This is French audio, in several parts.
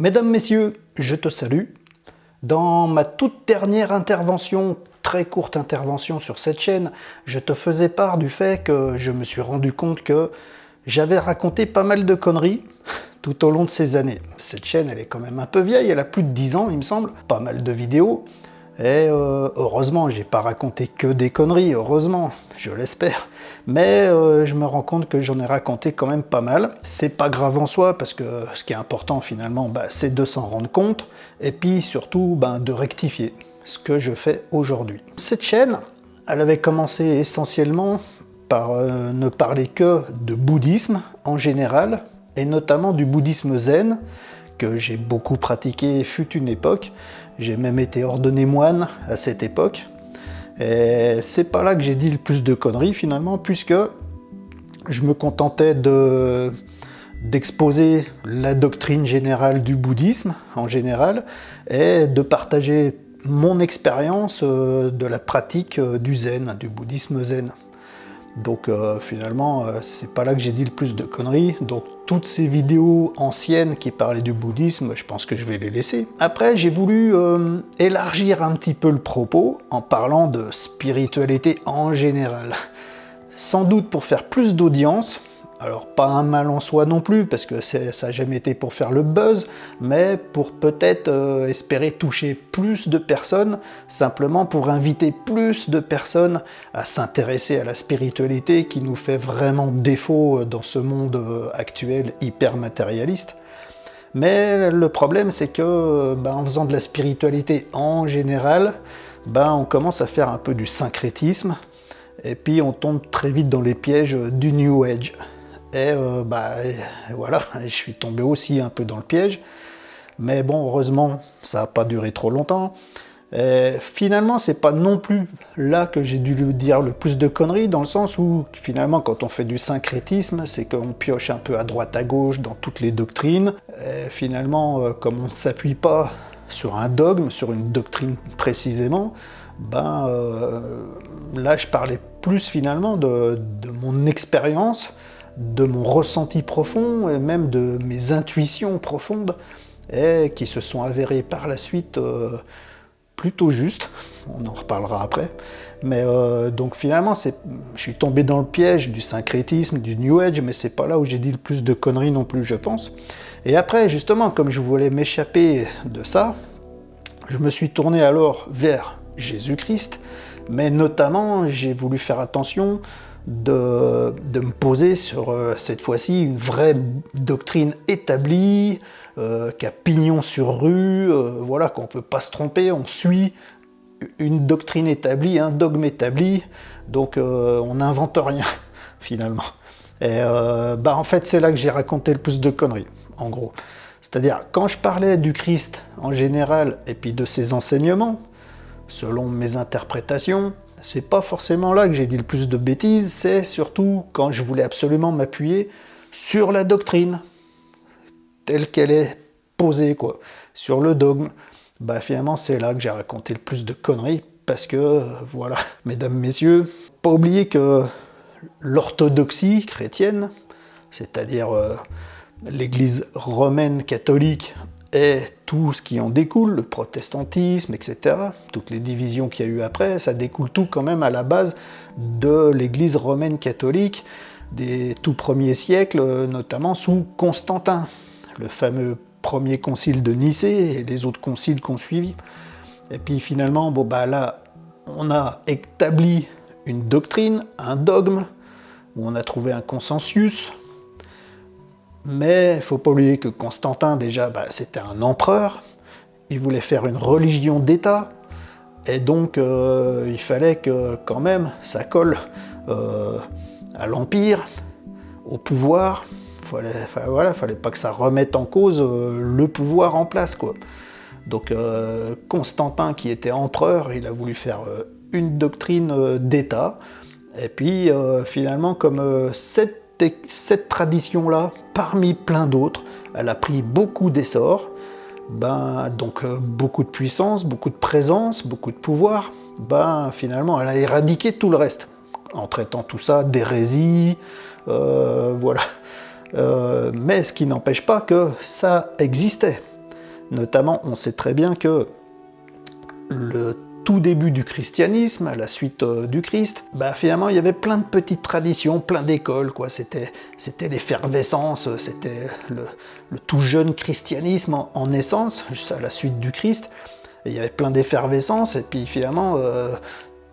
Mesdames, Messieurs, je te salue. Dans ma toute dernière intervention, très courte intervention sur cette chaîne, je te faisais part du fait que je me suis rendu compte que j'avais raconté pas mal de conneries tout au long de ces années. Cette chaîne, elle est quand même un peu vieille, elle a plus de 10 ans, il me semble. Pas mal de vidéos. Et heureusement, j'ai pas raconté que des conneries, heureusement, je l'espère. Mais je me rends compte que j'en ai raconté quand même pas mal. C'est pas grave en soi, parce que ce qui est important finalement, c'est de s'en rendre compte, et puis surtout de rectifier, ce que je fais aujourd'hui. Cette chaîne, elle avait commencé essentiellement par ne parler que de bouddhisme en général, et notamment du bouddhisme zen, que j'ai beaucoup pratiqué fut une époque. J'ai même été ordonné moine à cette époque. Et c'est pas là que j'ai dit le plus de conneries finalement, puisque je me contentais d'exposer la doctrine générale du bouddhisme en général, et de partager mon expérience de la pratique du zen, du bouddhisme zen. Donc finalement, c'est pas là que j'ai dit le plus de conneries. Donc toutes ces vidéos anciennes qui parlaient du bouddhisme, je pense que je vais les laisser. Après, j'ai voulu élargir un petit peu le propos en parlant de spiritualité en général. Sans doute pour faire plus d'audience. Alors pas un mal en soi non plus, parce que ça n'a jamais été pour faire le buzz, mais pour peut-être espérer toucher plus de personnes, simplement pour inviter plus de personnes à s'intéresser à la spiritualité qui nous fait vraiment défaut dans ce monde actuel hyper matérialiste. Mais le problème, c'est que en faisant de la spiritualité en général, on commence à faire un peu du syncrétisme, et puis on tombe très vite dans les pièges du New Age. Et voilà, je suis tombé aussi un peu dans le piège. Mais bon, heureusement, ça n'a pas duré trop longtemps. Et finalement, c'est pas non plus là que j'ai dû lui dire le plus de conneries, dans le sens où, finalement, quand on fait du syncrétisme, c'est qu'on pioche un peu à droite à gauche dans toutes les doctrines. Et finalement, comme on ne s'appuie pas sur un dogme, sur une doctrine précisément, là, je parlais plus finalement de mon expérience, de mon ressenti profond et même de mes intuitions profondes, et qui se sont avérées par la suite plutôt justes. On en reparlera après. Mais donc finalement, je suis tombé dans le piège du syncrétisme, du New Age, mais c'est pas là où j'ai dit le plus de conneries non plus, je pense. Et après, justement, comme je voulais m'échapper de ça, je me suis tourné alors vers Jésus-Christ, mais notamment, j'ai voulu faire attention de me poser sur, cette fois-ci, une vraie doctrine établie, qui a pignon sur rue, voilà, qu'on ne peut pas se tromper, on suit une doctrine établie, un dogme établi, donc on n'invente rien, finalement. Et en fait, c'est là que j'ai raconté le plus de conneries, en gros. C'est-à-dire, quand je parlais du Christ en général, et puis de ses enseignements, selon mes interprétations, c'est pas forcément là que j'ai dit le plus de bêtises, c'est surtout quand je voulais absolument m'appuyer sur la doctrine, telle qu'elle est posée, quoi, sur le dogme. Finalement, c'est là que j'ai raconté le plus de conneries, parce que, voilà, mesdames, messieurs, pas oublier que l'orthodoxie chrétienne, c'est-à-dire l'Église romaine catholique, et tout ce qui en découle, le protestantisme, etc., toutes les divisions qu'il y a eu après, ça découle tout quand même à la base de l'Église romaine catholique des tout premiers siècles, notamment sous Constantin, le fameux premier concile de Nicée et les autres conciles qui ont suivi. Et puis finalement, là, on a établi une doctrine, un dogme, où on a trouvé un consensus. Mais il ne faut pas oublier que Constantin, déjà, c'était un empereur, il voulait faire une religion d'État, et donc il fallait que, quand même, ça colle à l'Empire, au pouvoir. Fallait pas que ça remette en cause le pouvoir en place, quoi. Donc Constantin, qui était empereur, il a voulu faire une doctrine d'État, et puis finalement, comme cette tradition-là, parmi plein d'autres, elle a pris beaucoup d'essor, donc beaucoup de puissance, beaucoup de présence, beaucoup de pouvoir, finalement elle a éradiqué tout le reste, en traitant tout ça d'hérésie, voilà. Mais ce qui n'empêche pas que ça existait. Notamment, on sait très bien que le tout début du christianisme, à la suite du Christ, finalement il y avait plein de petites traditions, plein d'écoles, quoi. C'était l'effervescence, c'était le tout jeune christianisme en naissance, juste à la suite du Christ. Et il y avait plein d'effervescence, et puis finalement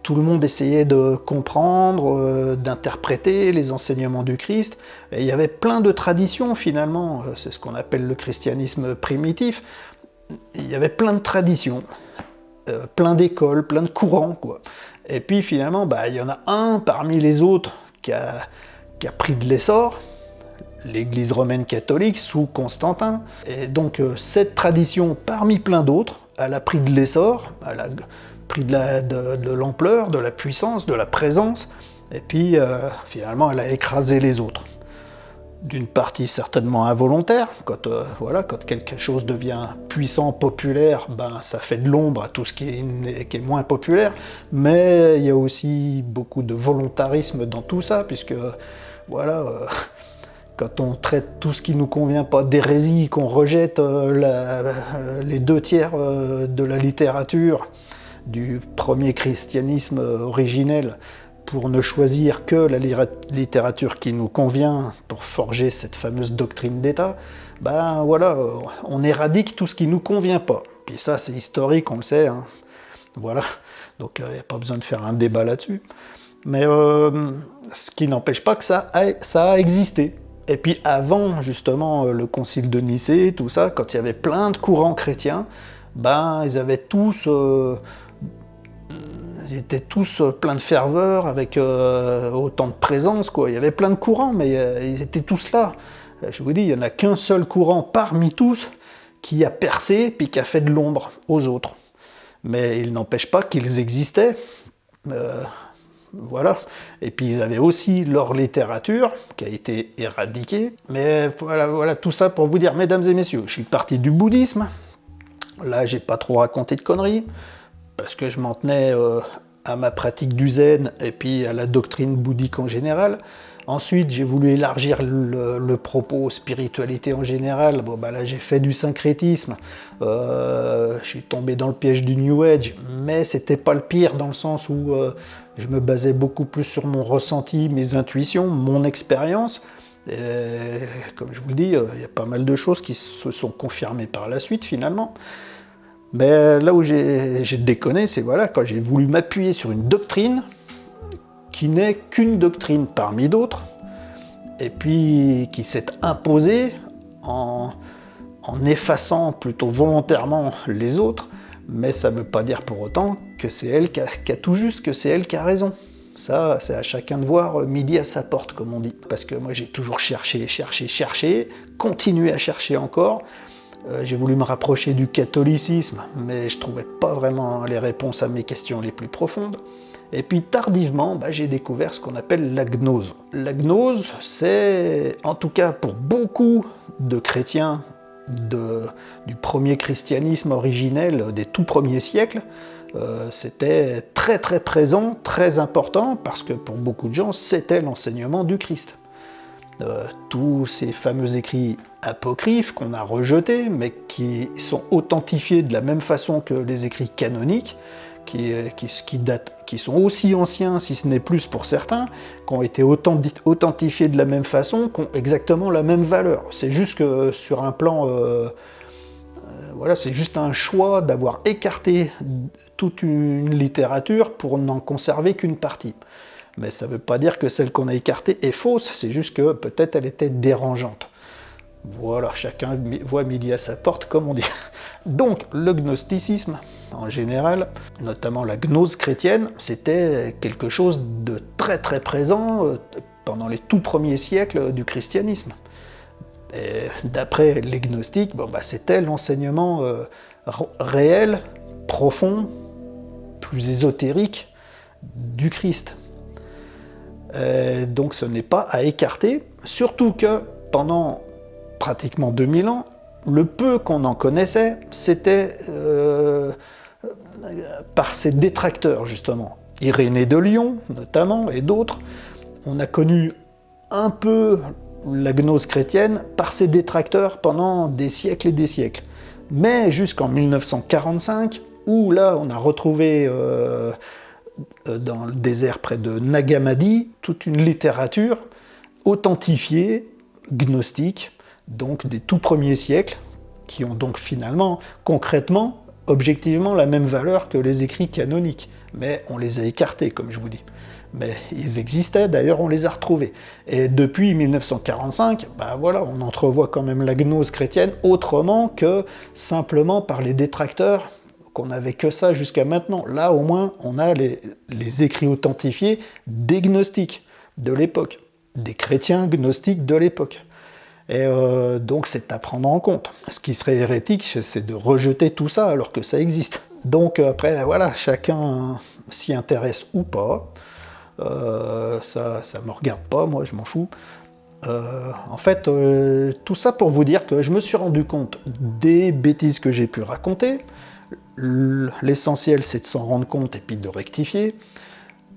tout le monde essayait de comprendre, d'interpréter les enseignements du Christ, et il y avait plein de traditions finalement, c'est ce qu'on appelle le christianisme primitif. Il y avait plein de traditions, plein d'écoles, plein de courants, quoi. Et puis finalement, il y en a un parmi les autres qui a pris de l'essor, l'Église romaine catholique sous Constantin. Et donc cette tradition, parmi plein d'autres, elle a pris de l'essor, elle a pris de l'ampleur, de la puissance, de la présence, et puis finalement elle a écrasé les autres. D'une partie certainement involontaire, quand quelque chose devient puissant, populaire, ça fait de l'ombre à tout ce qui est moins populaire, mais il y a aussi beaucoup de volontarisme dans tout ça, puisque quand on traite tout ce qui nous convient pas d'hérésie, qu'on rejette les 2/3 de la littérature du premier christianisme originel, pour ne choisir que la littérature qui nous convient pour forger cette fameuse doctrine d'État, on éradique tout ce qui nous convient pas. Puis ça, c'est historique, on le sait, hein. Voilà, donc il n'y a pas besoin de faire un débat là-dessus. Mais ce qui n'empêche pas que ça a existé. Et puis avant, justement, le concile de Nicée, tout ça, quand il y avait plein de courants chrétiens, ils avaient tous... Ils étaient tous pleins de ferveur, avec autant de présence, quoi. Il y avait plein de courants, mais ils étaient tous là. Je vous dis, il n'y en a qu'un seul courant parmi tous qui a percé, puis qui a fait de l'ombre aux autres. Mais il n'empêche pas qu'ils existaient. Voilà. Et puis ils avaient aussi leur littérature, qui a été éradiquée. Mais voilà, tout ça pour vous dire, mesdames et messieurs, je suis parti du bouddhisme. Là, j'ai pas trop raconté de conneries, parce que je m'en tenais à ma pratique du zen et puis à la doctrine bouddhique en général. Ensuite, j'ai voulu élargir le propos aux spiritualités en général. Là, j'ai fait du syncrétisme. Je suis tombé dans le piège du New Age, mais c'était pas le pire, dans le sens où je me basais beaucoup plus sur mon ressenti, mes intuitions, mon expérience. Et comme je vous le dis, il y a pas mal de choses qui se sont confirmées par la suite, finalement. Mais là où j'ai déconné, c'est quand j'ai voulu m'appuyer sur une doctrine qui n'est qu'une doctrine parmi d'autres, et puis qui s'est imposée en effaçant plutôt volontairement les autres, mais ça ne veut pas dire pour autant que c'est elle qui a tout juste, que c'est elle qui a raison. Ça, c'est à chacun de voir midi à sa porte, comme on dit. Parce que moi, j'ai toujours cherché, continué à chercher encore. J'ai voulu me rapprocher du catholicisme, mais je ne trouvais pas vraiment les réponses à mes questions les plus profondes. Et puis tardivement, j'ai découvert ce qu'on appelle la gnose. La gnose, c'est, en tout cas pour beaucoup de chrétiens du premier christianisme originel, des tout premiers siècles, c'était très très présent, très important, parce que pour beaucoup de gens, c'était l'enseignement du Christ. Tous ces fameux écrits apocryphes qu'on a rejetés, mais qui sont authentifiés de la même façon que les écrits canoniques, qui sont aussi anciens, si ce n'est plus pour certains, qui ont été authentifiés de la même façon, qui ont exactement la même valeur. C'est juste que sur un plan... c'est juste un choix d'avoir écarté toute une littérature pour n'en conserver qu'une partie. Mais ça ne veut pas dire que celle qu'on a écartée est fausse, c'est juste que peut-être elle était dérangeante. Voilà, chacun voit midi à sa porte, comme on dit. Donc, le gnosticisme, en général, notamment la gnose chrétienne, c'était quelque chose de très très présent pendant les tout premiers siècles du christianisme. Et d'après les gnostiques, c'était l'enseignement réel, profond, plus ésotérique du Christ. Donc ce n'est pas à écarter, surtout que pendant pratiquement 2000 ans, le peu qu'on en connaissait, c'était par ses détracteurs, justement. Irénée de Lyon, notamment, et d'autres. On a connu un peu la gnose chrétienne par ses détracteurs pendant des siècles et des siècles. Mais jusqu'en 1945, où là on a retrouvé dans le désert près de Nagamadi toute une littérature authentifiée, gnostique, donc des tout premiers siècles, qui ont donc finalement, concrètement, objectivement la même valeur que les écrits canoniques. Mais on les a écartés, comme je vous dis. Mais ils existaient, d'ailleurs on les a retrouvés. Et depuis 1945, voilà, on entrevoit quand même la gnose chrétienne autrement que simplement par les détracteurs, qu'on n'avait que ça jusqu'à maintenant. Là au moins, on a les écrits authentifiés des gnostiques de l'époque, des chrétiens gnostiques de l'époque. Et donc c'est à prendre en compte. Ce qui serait hérétique, c'est de rejeter tout ça alors que ça existe. Donc après, voilà, chacun s'y intéresse ou pas. Ça me regarde pas, moi je m'en fous. En fait, tout ça pour vous dire que je me suis rendu compte des bêtises que j'ai pu raconter. L'essentiel c'est de s'en rendre compte et puis de rectifier.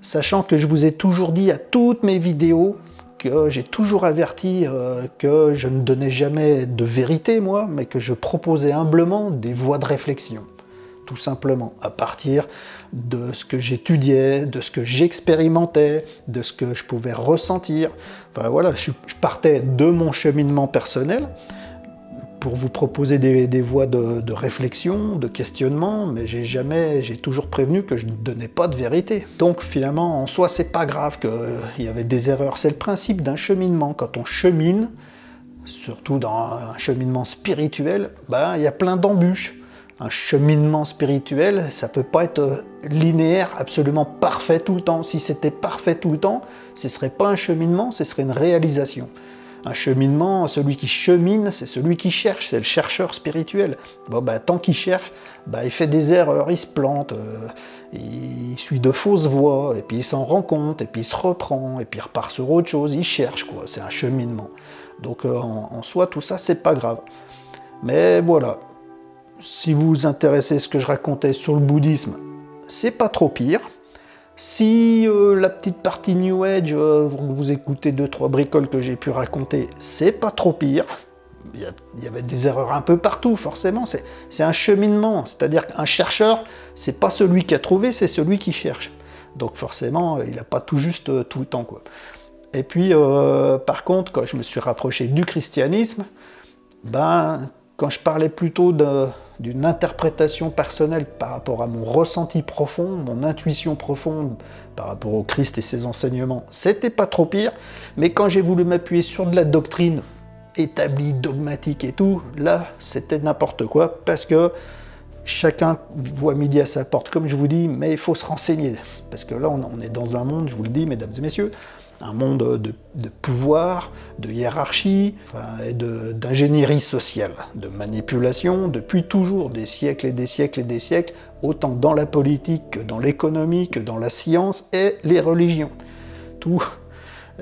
Sachant que je vous ai toujours dit à toutes mes vidéos, que j'ai toujours averti que je ne donnais jamais de vérité, moi, mais que je proposais humblement des voies de réflexion. Tout simplement, à partir de ce que j'étudiais, de ce que j'expérimentais, de ce que je pouvais ressentir. Enfin voilà, je partais de mon cheminement personnel pour vous proposer des voies de réflexion, de questionnement, mais j'ai toujours prévenu que je ne donnais pas de vérité. Donc finalement, en soi, c'est pas grave qu'il y avait des erreurs. C'est le principe d'un cheminement. Quand on chemine, surtout dans un cheminement spirituel, il y a plein d'embûches. Un cheminement spirituel, ça peut pas être linéaire, absolument parfait tout le temps. Si c'était parfait tout le temps, ce serait pas un cheminement, ce serait une réalisation. Un cheminement, celui qui chemine, c'est celui qui cherche, c'est le chercheur spirituel. Tant qu'il cherche, il fait des erreurs, il se plante, il suit de fausses voies, et puis il s'en rend compte, et puis il se reprend, et puis il repart sur autre chose, il cherche, quoi. C'est un cheminement. Donc en soi, tout ça, c'est pas grave. Mais voilà, si vous vous intéressez à ce que je racontais sur le bouddhisme, c'est pas trop pire. Si la petite partie New Age, vous écoutez 2-3 bricoles que j'ai pu raconter, c'est pas trop pire. Il y avait des erreurs un peu partout, forcément. C'est un cheminement, c'est-à-dire qu'un chercheur, c'est pas celui qui a trouvé, c'est celui qui cherche. Donc forcément, il n'a pas tout juste tout le temps, quoi. Et puis, par contre, quand je me suis rapproché du christianisme, quand je parlais plutôt d'une interprétation personnelle par rapport à mon ressenti profond, mon intuition profonde par rapport au Christ et ses enseignements, c'était pas trop pire, mais quand j'ai voulu m'appuyer sur de la doctrine établie, dogmatique et tout, là, c'était n'importe quoi, parce que chacun voit midi à sa porte, comme je vous dis, mais il faut se renseigner, parce que là, on est dans un monde, je vous le dis, mesdames et messieurs, un monde de pouvoir, de hiérarchie, et d'ingénierie sociale, de manipulation, depuis toujours, des siècles et des siècles et des siècles, autant dans la politique que dans l'économie, que dans la science et les religions. Tout.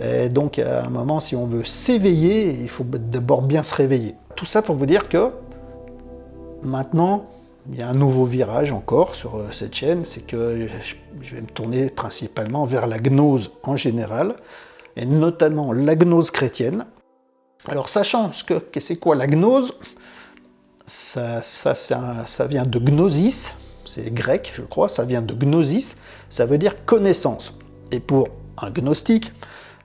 Et donc, à un moment, si on veut s'éveiller, il faut d'abord bien se réveiller. Tout ça pour vous dire que, maintenant, il y a un nouveau virage encore sur cette chaîne, c'est que je vais me tourner principalement vers la gnose en général, et notamment la gnose chrétienne. Alors sachant que c'est quoi la gnose, ça vient de gnosis, c'est grec je crois, ça vient de gnosis, ça veut dire connaissance. Et pour un gnostique,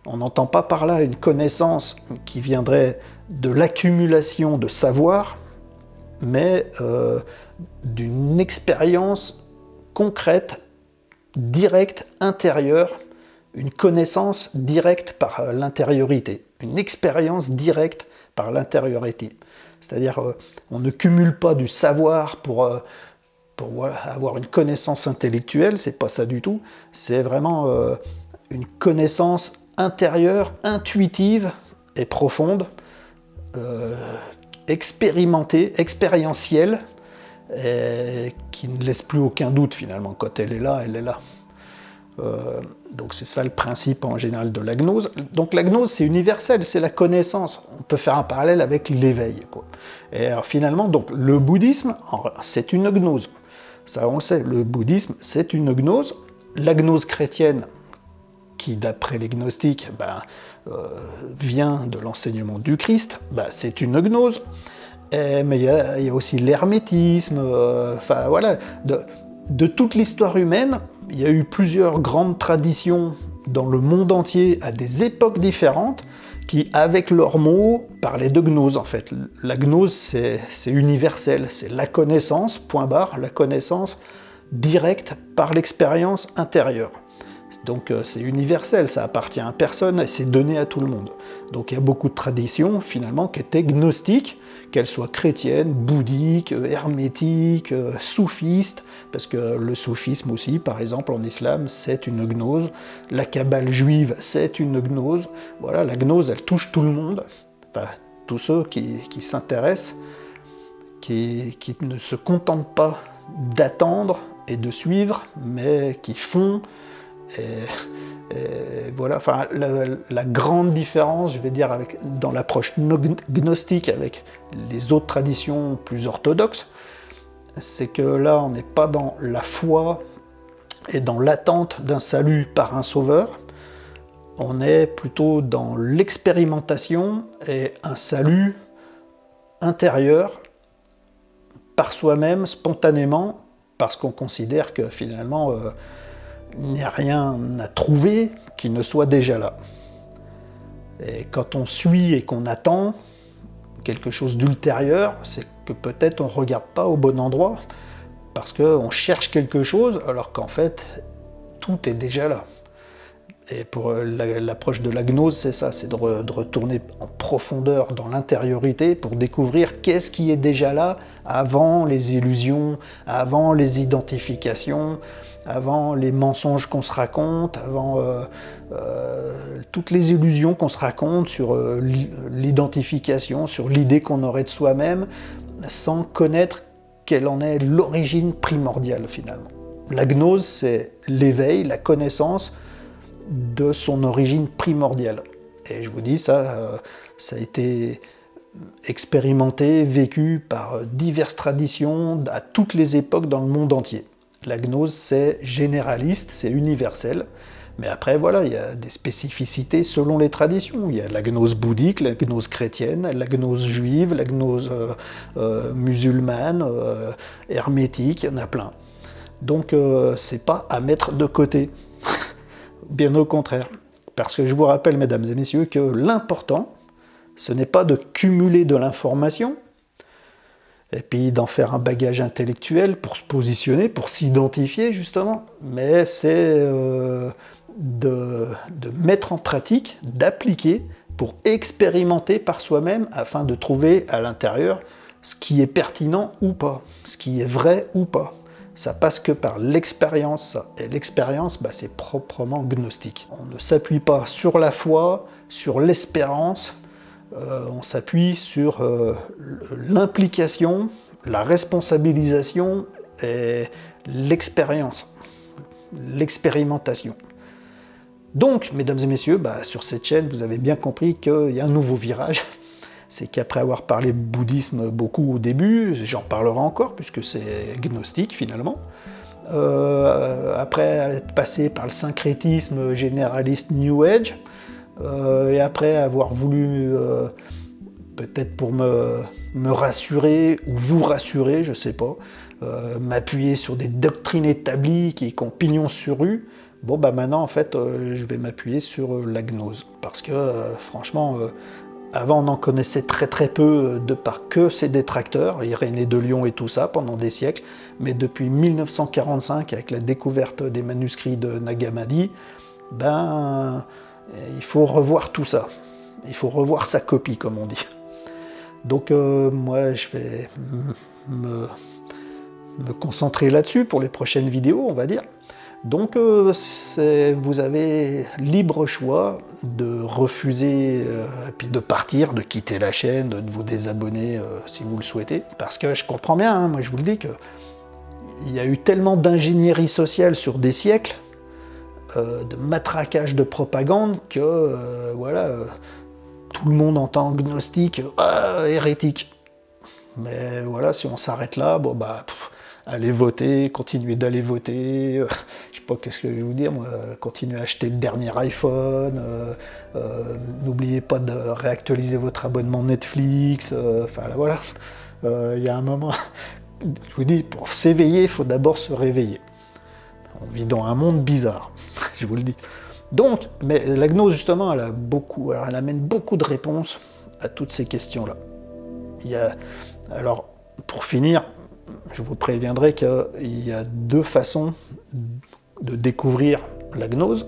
on n'entend pas par là une connaissance qui viendrait de l'accumulation de savoir, mais d'une expérience concrète, directe, intérieure, une connaissance directe par l'intériorité, une expérience directe par l'intériorité. C'est-à-dire, on ne cumule pas du savoir pour avoir une connaissance intellectuelle, c'est pas ça du tout, c'est vraiment une connaissance intérieure, intuitive et profonde, expérimentée, expérientielle, et qui ne laisse plus aucun doute finalement. Quand elle est là, elle est là. Donc c'est ça le principe en général de la gnose. Donc la gnose c'est universel, c'est la connaissance. On peut faire un parallèle avec l'éveil, quoi. Et alors, finalement, donc, le bouddhisme, c'est une gnose. Ça on le sait, le bouddhisme c'est une gnose. La gnose chrétienne, qui d'après les gnostiques vient de l'enseignement du Christ, c'est une gnose. Mais il y a aussi l'hermétisme, enfin voilà, de toute l'histoire humaine, il y a eu plusieurs grandes traditions dans le monde entier à des époques différentes qui, avec leurs mots, parlaient de gnose en fait. La gnose, c'est universel, c'est la connaissance, point barre, la connaissance directe par l'expérience intérieure. Donc c'est universel, ça appartient à personne et c'est donné à tout le monde. Donc il y a beaucoup de traditions finalement qui étaient gnostiques, qu'elles soient chrétiennes, bouddhiques, hermétiques, soufistes, parce que le soufisme aussi, par exemple en islam, c'est une gnose. La kabbale juive, c'est une gnose. Voilà, la gnose, elle touche tout le monde, enfin tous ceux qui s'intéressent, qui ne se contentent pas d'attendre et de suivre, mais qui font. Et voilà, enfin, la grande différence, je vais dire, dans l'approche gnostique avec les autres traditions plus orthodoxes, c'est que là, on n'est pas dans la foi et dans l'attente d'un salut par un sauveur, on est plutôt dans l'expérimentation et un salut intérieur par soi-même, spontanément, parce qu'on considère que finalement, il n'y a rien à trouver qui ne soit déjà là. Et quand on suit et qu'on attend quelque chose d'ultérieur, c'est que peut-être on ne regarde pas au bon endroit, parce qu'on cherche quelque chose, alors qu'en fait, tout est déjà là. Et pour l'approche de la gnose, c'est ça, c'est de retourner en profondeur dans l'intériorité pour découvrir qu'est-ce qui est déjà là avant les illusions, avant les identifications, avant les mensonges qu'on se raconte, avant toutes les illusions qu'on se raconte sur l'identification, sur l'idée qu'on aurait de soi-même, sans connaître quelle en est l'origine primordiale finalement. La gnose, c'est l'éveil, la connaissance de son origine primordiale. Et je vous dis, ça a été expérimenté, vécu par diverses traditions à toutes les époques dans le monde entier. La gnose, c'est généraliste, c'est universel, mais après, voilà, il y a des spécificités selon les traditions. Il y a la gnose bouddhique, la gnose chrétienne, la gnose juive, la gnose musulmane, hermétique, il y en a plein. Donc, c'est pas à mettre de côté. Bien au contraire. Parce que je vous rappelle, mesdames et messieurs, que l'important, ce n'est pas de cumuler de l'information, et puis d'en faire un bagage intellectuel pour se positionner, pour s'identifier justement, mais c'est de mettre en pratique, d'appliquer, pour expérimenter par soi-même, afin de trouver à l'intérieur ce qui est pertinent ou pas, ce qui est vrai ou pas. Ça passe que par l'expérience, et l'expérience, c'est proprement gnostique. On ne s'appuie pas sur la foi, sur l'espérance, on s'appuie sur l'implication, la responsabilisation et l'expérience, l'expérimentation. Donc, mesdames et messieurs, sur cette chaîne, vous avez bien compris qu'il y a un nouveau virage. C'est qu'après avoir parlé bouddhisme beaucoup au début, j'en parlerai encore, puisque c'est gnostique finalement. Après être passé par le syncrétisme généraliste New Age, et après avoir voulu, peut-être pour me rassurer, ou vous rassurer, je sais pas, m'appuyer sur des doctrines établies qui ont pignon sur rue, maintenant en fait je vais m'appuyer sur la gnose. Parce que franchement, avant, on en connaissait très très peu de par que ses détracteurs, Irénée de Lyon et tout ça, pendant des siècles. Mais depuis 1945, avec la découverte des manuscrits de Nag Hammadi, il faut revoir tout ça. Il faut revoir sa copie, comme on dit. Donc moi, je vais me concentrer là-dessus pour les prochaines vidéos, on va dire. Donc vous avez libre choix de refuser, puis de partir, de quitter la chaîne, de vous désabonner si vous le souhaitez. Parce que je comprends bien, moi je vous le dis, qu'il y a eu tellement d'ingénierie sociale sur des siècles, de matraquage de propagande, que tout le monde entend gnostique, hérétique. Mais voilà, si on s'arrête là, allez voter, continuez d'aller voter, je sais pas qu'est-ce que je vais vous dire, moi, continuez à acheter le dernier iPhone, n'oubliez pas de réactualiser votre abonnement Netflix, voilà. Il y a un moment, je vous dis, pour s'éveiller, il faut d'abord se réveiller. On vit dans un monde bizarre, je vous le dis. Donc, mais la gnose, justement, elle amène beaucoup de réponses à toutes ces questions-là. Alors, pour finir, je vous préviendrai qu'il y a deux façons de découvrir la gnose.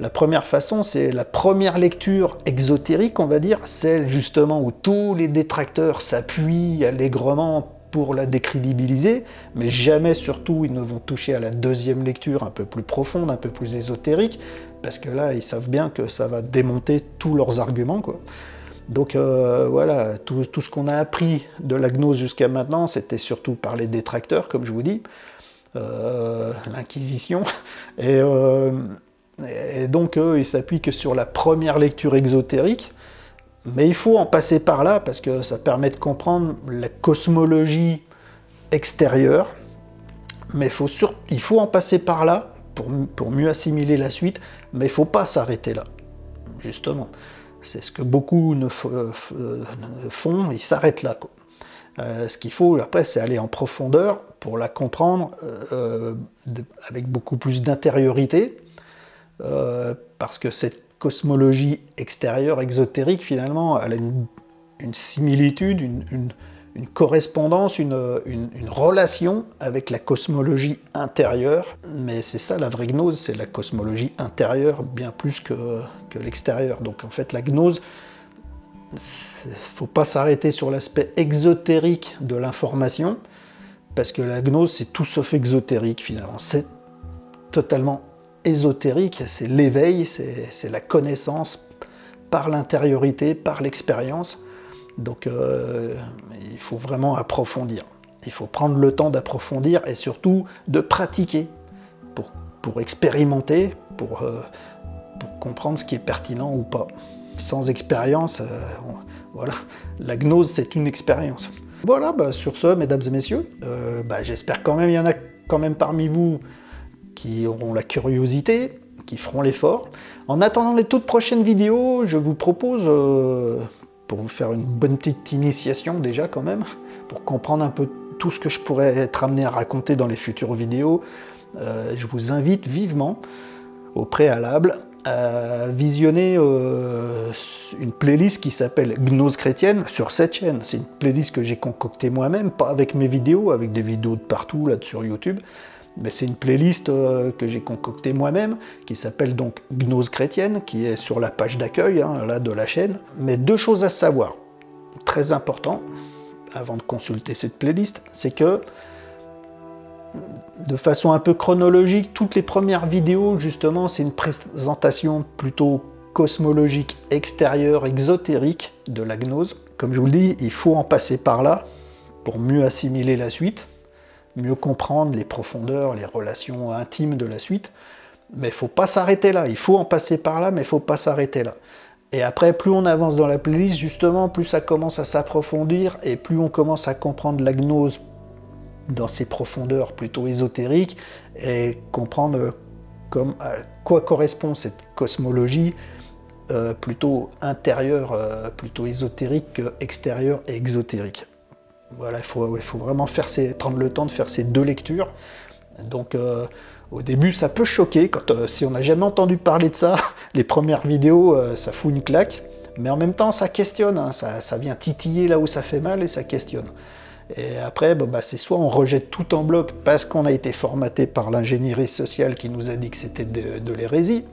La première façon, c'est la première lecture exotérique, on va dire, celle justement où tous les détracteurs s'appuient allègrement pour la décrédibiliser, mais jamais surtout ils ne vont toucher à la deuxième lecture un peu plus profonde, un peu plus ésotérique, parce que là, ils savent bien que ça va démonter tous leurs arguments, quoi. Donc voilà, tout ce qu'on a appris de la gnose jusqu'à maintenant, c'était surtout par les détracteurs, comme je vous dis, l'Inquisition, et donc ils s'appuient que sur la première lecture exotérique, mais il faut en passer par là, parce que ça permet de comprendre la cosmologie extérieure, mais il faut en passer par là pour mieux assimiler la suite, mais il ne faut pas s'arrêter là, justement. C'est ce que beaucoup ne font, ils s'arrêtent là, quoi. Ce qu'il faut après, c'est aller en profondeur pour la comprendre avec beaucoup plus d'intériorité, parce que cette cosmologie extérieure, exotérique, finalement, elle a une similitude, une correspondance, une relation avec la cosmologie intérieure. Mais c'est ça la vraie gnose, c'est la cosmologie intérieure bien plus que l'extérieur. Donc en fait la gnose, il ne faut pas s'arrêter sur l'aspect exotérique de l'information, parce que la gnose c'est tout sauf exotérique finalement. C'est totalement ésotérique, c'est l'éveil, c'est la connaissance par l'intériorité, par l'expérience. Donc il faut vraiment approfondir. Il faut prendre le temps d'approfondir et surtout de pratiquer pour expérimenter, pour comprendre ce qui est pertinent ou pas. Sans expérience, voilà, la gnose c'est une expérience. Voilà, sur ce, mesdames et messieurs, j'espère quand même, il y en a quand même parmi vous qui auront la curiosité, qui feront l'effort. En attendant les toutes prochaines vidéos, je vous propose, pour vous faire une bonne petite initiation déjà quand même, pour comprendre un peu tout ce que je pourrais être amené à raconter dans les futures vidéos, je vous invite vivement, au préalable, à visionner une playlist qui s'appelle Gnose chrétienne sur cette chaîne. C'est une playlist que j'ai concoctée moi-même, pas avec mes vidéos, avec des vidéos de partout là sur YouTube, mais c'est une playlist que j'ai concoctée moi-même, qui s'appelle donc Gnose chrétienne, qui est sur la page d'accueil là, de la chaîne. Mais deux choses à savoir, très important, avant de consulter cette playlist, c'est que, de façon un peu chronologique, toutes les premières vidéos, justement, c'est une présentation plutôt cosmologique, extérieure, exotérique de la gnose. Comme je vous le dis, il faut en passer par là pour mieux assimiler la suite, mieux comprendre les profondeurs, les relations intimes de la suite. Mais il ne faut pas s'arrêter là, il faut en passer par là, mais il ne faut pas s'arrêter là. Et après, plus on avance dans la playlist, justement, plus ça commence à s'approfondir, et plus on commence à comprendre la gnose dans ses profondeurs plutôt ésotériques, et comprendre à quoi correspond cette cosmologie plutôt intérieure, plutôt ésotérique qu'extérieure et exotérique. Voilà, il faut vraiment prendre le temps de faire ces deux lectures. Donc au début ça peut choquer, si on n'a jamais entendu parler de ça, les premières vidéos ça fout une claque, mais en même temps ça questionne, ça vient titiller là où ça fait mal et ça questionne. Et après c'est soit on rejette tout en bloc parce qu'on a été formaté par l'ingénierie sociale qui nous a dit que c'était de l'hérésie,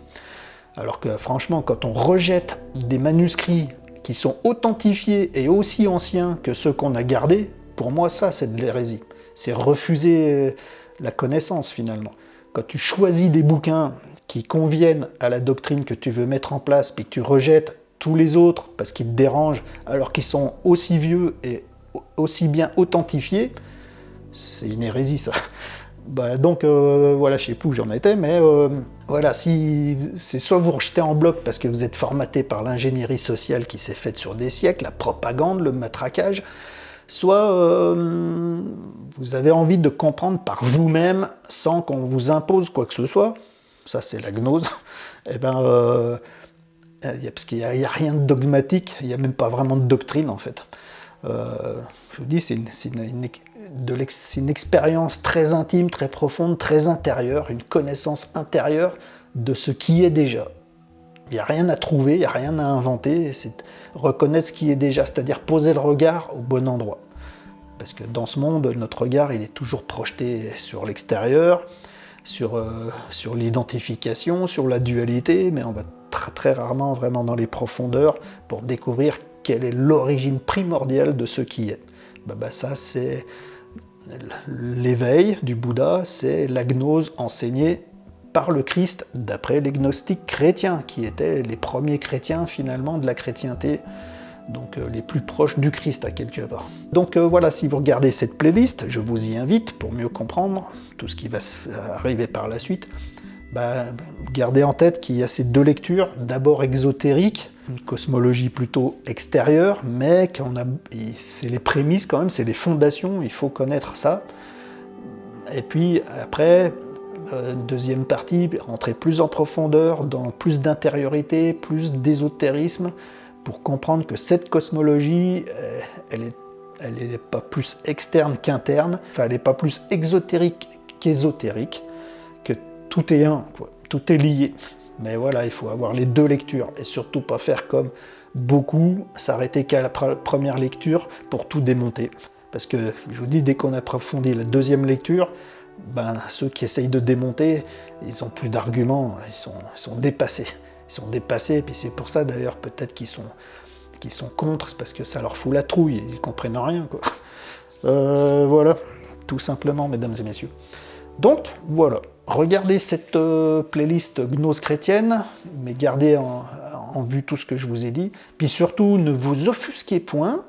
alors que franchement quand on rejette des manuscrits qui sont authentifiés et aussi anciens que ceux qu'on a gardés, pour moi ça c'est de l'hérésie, c'est refuser la connaissance finalement. Quand tu choisis des bouquins qui conviennent à la doctrine que tu veux mettre en place, puis que tu rejettes tous les autres parce qu'ils te dérangent, alors qu'ils sont aussi vieux et aussi bien authentifiés, c'est une hérésie ça. Donc voilà, je sais plus où j'en étais, mais voilà, si c'est soit vous rejetez en bloc parce que vous êtes formaté par l'ingénierie sociale qui s'est faite sur des siècles, la propagande, le matraquage, soit vous avez envie de comprendre par vous-même sans qu'on vous impose quoi que ce soit, ça c'est la gnose, et parce qu'il n'y a rien de dogmatique, il n'y a même pas vraiment de doctrine en fait. Je vous dis, c'est une expérience très intime, très profonde, très intérieure, une connaissance intérieure de ce qui est déjà. Il n'y a rien à trouver, il n'y a rien à inventer, c'est reconnaître ce qui est déjà, c'est-à-dire poser le regard au bon endroit. Parce que dans ce monde, notre regard, il est toujours projeté sur l'extérieur, sur l'identification, sur la dualité, mais on va très rarement vraiment dans les profondeurs pour découvrir quelle est l'origine primordiale de ce qui est. Ça, c'est l'éveil du Bouddha, c'est la gnose enseignée par le Christ d'après les gnostiques chrétiens, qui étaient les premiers chrétiens finalement de la chrétienté, donc les plus proches du Christ à quelque part. Donc voilà, si vous regardez cette playlist, je vous y invite pour mieux comprendre tout ce qui va arriver par la suite. Gardez en tête qu'il y a ces deux lectures, d'abord exotérique, une cosmologie plutôt extérieure, mais c'est les prémices quand même, c'est les fondations, il faut connaître ça. Et puis après, deuxième partie, rentrer plus en profondeur, dans plus d'intériorité, plus d'ésotérisme, pour comprendre que cette cosmologie, elle est pas plus externe qu'interne, enfin elle n'est pas plus exotérique qu'ésotérique, que tout est un, quoi. Tout est lié. Mais voilà, il faut avoir les deux lectures, et surtout pas faire comme beaucoup, s'arrêter qu'à la première lecture pour tout démonter. Parce que, je vous dis, dès qu'on approfondit la deuxième lecture, ceux qui essayent de démonter, ils n'ont plus d'arguments, ils sont dépassés. Ils sont dépassés, et puis c'est pour ça d'ailleurs peut-être qu'ils sont contre, parce que ça leur fout la trouille, ils ne comprennent rien, quoi. Voilà, tout simplement, mesdames et messieurs. Donc, voilà, regardez cette playlist gnose chrétienne, mais gardez en vue tout ce que je vous ai dit, puis surtout, ne vous offusquez point,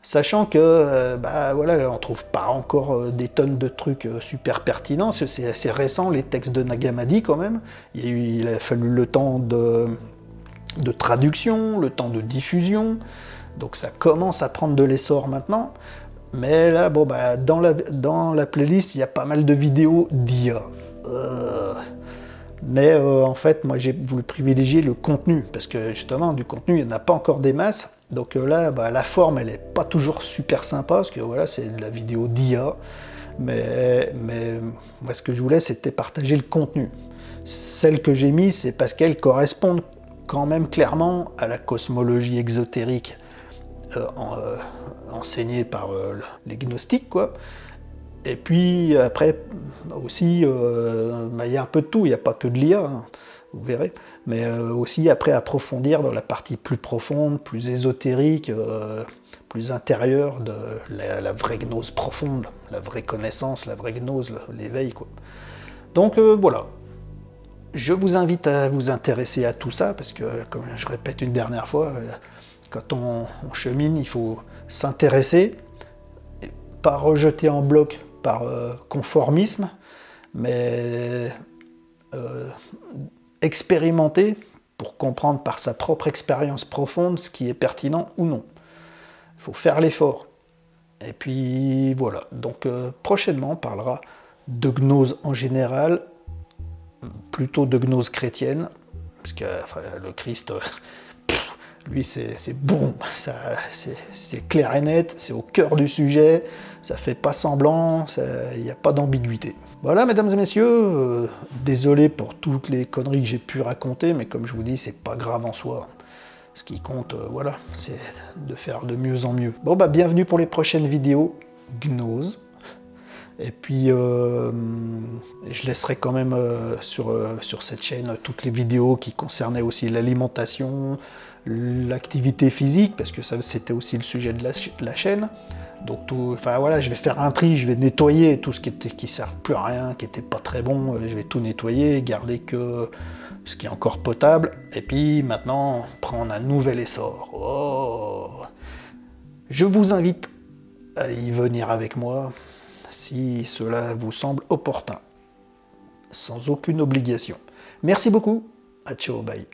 sachant que, on trouve pas encore des tonnes de trucs super pertinents, parce que c'est assez récent, les textes de Nag Hammadi quand même. Il a fallu le temps de traduction, le temps de diffusion, donc ça commence à prendre de l'essor maintenant. Mais là, dans la playlist, il y a pas mal de vidéos d'IA. Mais en fait, moi j'ai voulu privilégier le contenu, parce que justement, du contenu, il n'y en a pas encore des masses. Donc là, la forme, elle n'est pas toujours super sympa, parce que voilà, c'est de la vidéo d'IA. Mais moi, ce que je voulais, c'était partager le contenu. Celles que j'ai mises, c'est parce qu'elles correspondent quand même clairement à la cosmologie exotérique enseignée par les gnostiques, quoi. Et puis après aussi, il y a un peu de tout, il n'y a pas que de l'IA, hein, vous verrez, mais aussi après approfondir dans la partie plus profonde, plus ésotérique, plus intérieure de la vraie gnose profonde, la vraie connaissance, la vraie gnose, l'éveil, quoi. Donc voilà, je vous invite à vous intéresser à tout ça, parce que comme je répète une dernière fois, quand on chemine, il faut s'intéresser, pas rejeter en bloc par conformisme, mais expérimenter pour comprendre par sa propre expérience profonde ce qui est pertinent ou non. Il faut faire l'effort. Et puis voilà, donc prochainement on parlera de gnose en général, plutôt de gnose chrétienne, parce que le Christ, lui c'est boum, c'est clair et net, c'est au cœur du sujet, ça fait pas semblant, il n'y a pas d'ambiguïté. Voilà, mesdames et messieurs, désolé pour toutes les conneries que j'ai pu raconter, mais comme je vous dis, c'est pas grave en soi. Ce qui compte, voilà, c'est de faire de mieux en mieux. Bon, bienvenue pour les prochaines vidéos gnose. Et puis, je laisserai quand même sur cette chaîne toutes les vidéos qui concernaient aussi l'alimentation, l'activité physique, parce que ça, c'était aussi le sujet de la chaîne. Donc, je vais faire un tri, je vais nettoyer tout ce qui ne sert plus à rien, qui n'était pas très bon, je vais tout nettoyer, garder que ce qui est encore potable, et puis maintenant, prendre un nouvel essor. Oh. Je vous invite à y venir avec moi, si cela vous semble opportun, sans aucune obligation. Merci beaucoup, à ciao, bye.